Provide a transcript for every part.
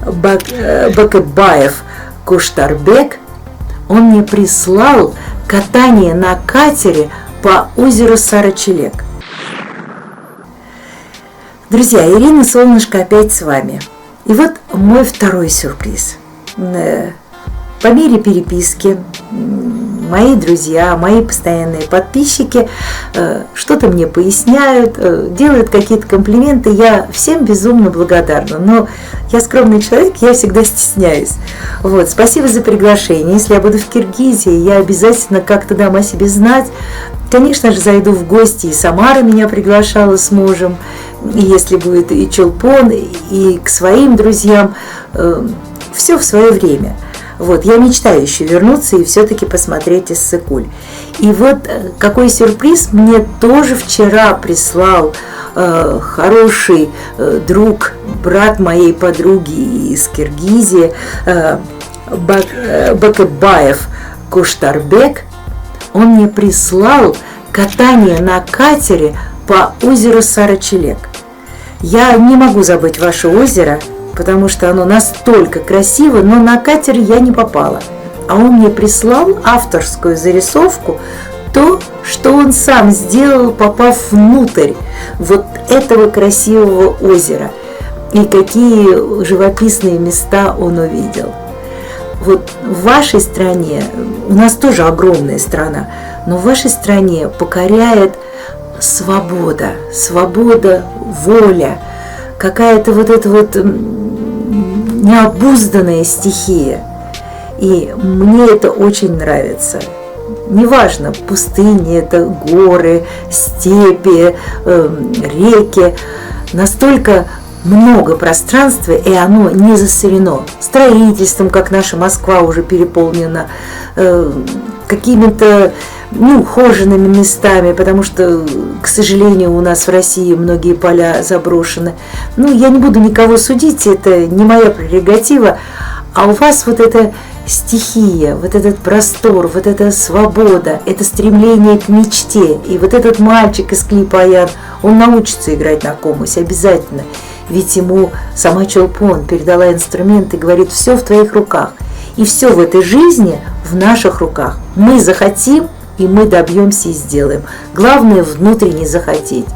Бакетбаев Куштарбек, он мне прислал катание на катере по озеру Сара-Челек. Друзья, Ирина Солнышко опять с вами. И вот мой второй сюрприз. По мере переписки мои друзья, мои постоянные подписчики что-то мне поясняют, делают какие-то комплименты. Я всем безумно благодарна, но я скромный человек, я всегда стесняюсь. Вот, спасибо за приглашение. Если я буду в Киргизии, я обязательно как-то дам о себе знать. Конечно же, зайду в гости, и Самара меня приглашала с мужем, и если будет и Чолпон, и к своим друзьям, все в свое время. Вот, я мечтаю еще вернуться и все-таки посмотреть Иссык-Куль. И вот какой сюрприз мне тоже вчера прислал хороший друг, брат моей подруги из Киргизии, Бакетбаев Куштарбек. Он мне прислал катание на катере по озеру Сара-Челек. Я не могу забыть ваше озеро, потому что оно настолько красиво, но на катер я не попала. А он мне прислал авторскую зарисовку, то, что он сам сделал, попав внутрь вот этого красивого озера. И какие живописные места он увидел. Вот в вашей стране, у нас тоже огромная страна, но в вашей стране покоряет свобода, воля, какая-то вот эта вот необузданная стихия. И мне это очень нравится. Неважно, пустыни, это горы, степи, реки, настолько много пространства, и оно не засорено строительством, как наша Москва уже переполнена, какими-то ухоженными местами, потому что, к сожалению, у нас в России многие поля заброшены. Я не буду никого судить, это не моя прерогатива, а у вас вот эта стихия, вот этот простор, вот эта свобода, это стремление к мечте. И вот этот мальчик из клипа Аян, он научится играть на комусе обязательно, ведь ему сама Чолпон передала инструмент и говорит: все в твоих руках. И все в этой жизни в наших руках. Мы захотим, и мы добьемся и сделаем. Главное внутренне захотеть.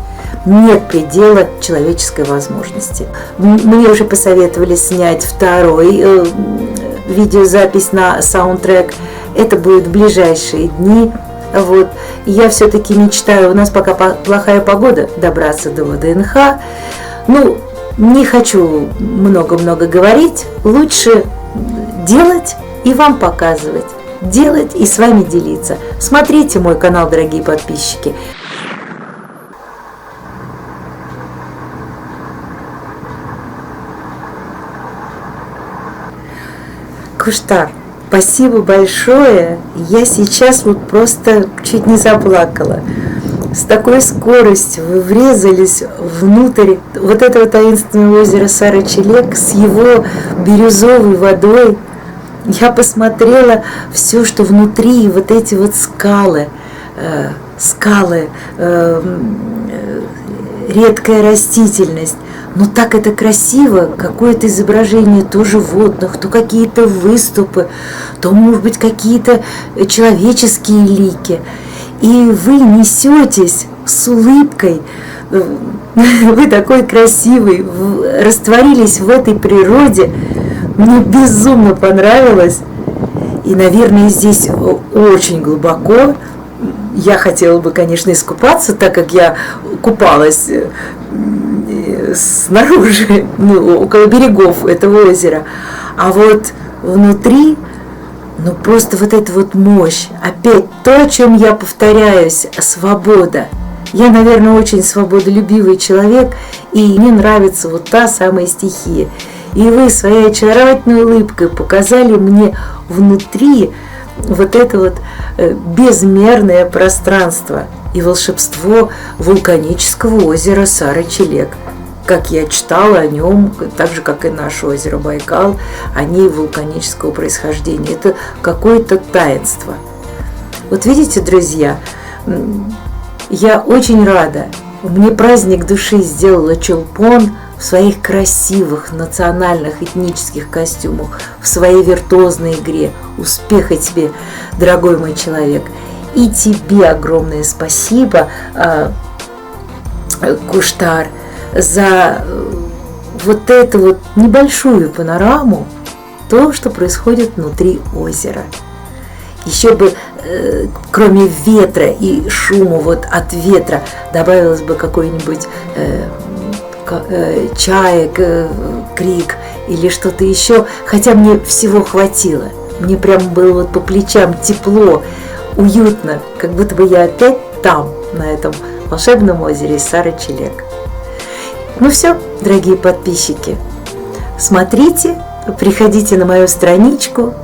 Нет предела человеческой возможности. Мне уже посоветовали снять второй видеозапись на саундтрек. Это будет в ближайшие дни. Вот. Я все-таки мечтаю, у нас пока плохая погода, добраться до ВДНХ. Не хочу много-много говорить. Лучше делать и вам показывать. Делать и с вами делиться. Смотрите мой канал, дорогие подписчики. Куштар, спасибо большое. Я сейчас просто чуть не заплакала. С такой скоростью вы врезались внутрь вот этого таинственного озера Сара-Челек с его бирюзовой водой. Я посмотрела все, что внутри, вот эти вот скалы, редкая растительность. Но так это красиво, какое-то изображение то животных, то какие-то выступы, то, может быть, какие-то человеческие лики. И вы несетесь с улыбкой, вы такой красивый, растворились в этой природе. Мне безумно понравилось. И, наверное, здесь очень глубоко. Я хотела бы, конечно, искупаться, так как я купалась снаружи, около берегов этого озера. А вот внутри, просто вот эта вот мощь. Опять то, о чем я повторяюсь, свобода. Я, наверное, очень свободолюбивый человек, и мне нравится вот та самая стихия. И вы своей очаровательной улыбкой показали мне внутри вот это вот безмерное пространство и волшебство вулканического озера Сара-Челек. Как я читала о нем, так же, как и наше озеро Байкал, они вулканического происхождения. Это какое-то таинство. Вот видите, друзья, я очень рада. Мне праздник души сделала Чолпон, в своих красивых национальных этнических костюмах, в своей виртуозной игре. Успеха тебе, дорогой мой человек. И тебе огромное спасибо, Куштар, за вот эту вот небольшую панораму, то, что происходит внутри озера. Еще бы, кроме ветра и шума вот от ветра, добавилось бы какой-нибудь чаек, крик или что-то еще, хотя мне всего хватило. Мне прям было вот по плечам тепло, уютно, как будто бы я опять там, на этом волшебном озере Сара-Чилек. Ну все, дорогие подписчики, смотрите, приходите на мою страничку,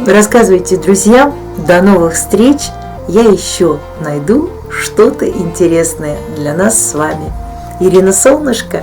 рассказывайте друзьям. До новых встреч! Я еще найду что-то интересное для нас с вами. Ирина Солнышко.